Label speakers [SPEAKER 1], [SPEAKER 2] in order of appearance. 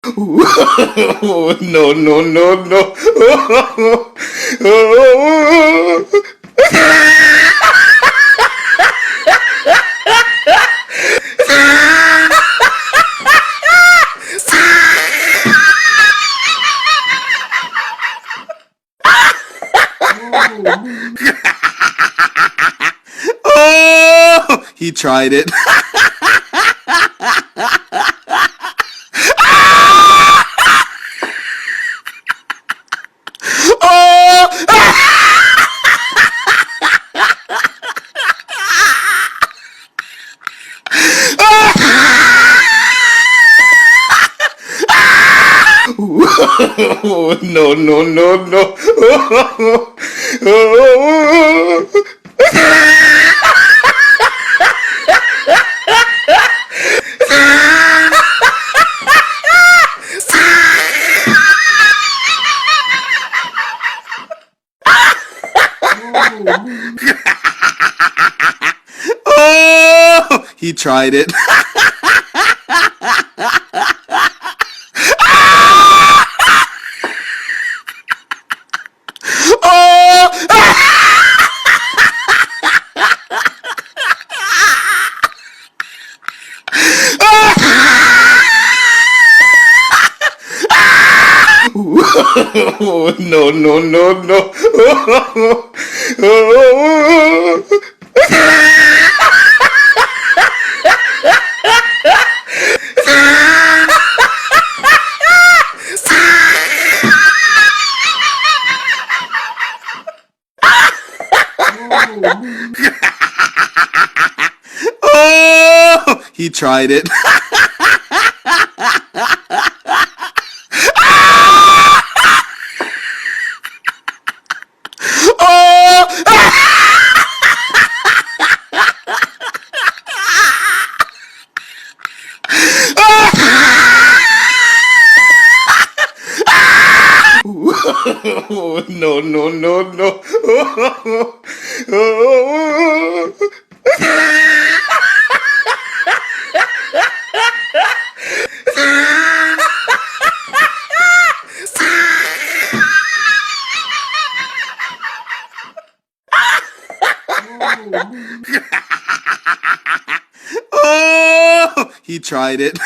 [SPEAKER 1] No, no, no, no. Oh, he tried it. No, no, no, no. Oh, he tried it. No, no, no, no. Oh, he tried it. No, no, no, no. Oh, he tried it.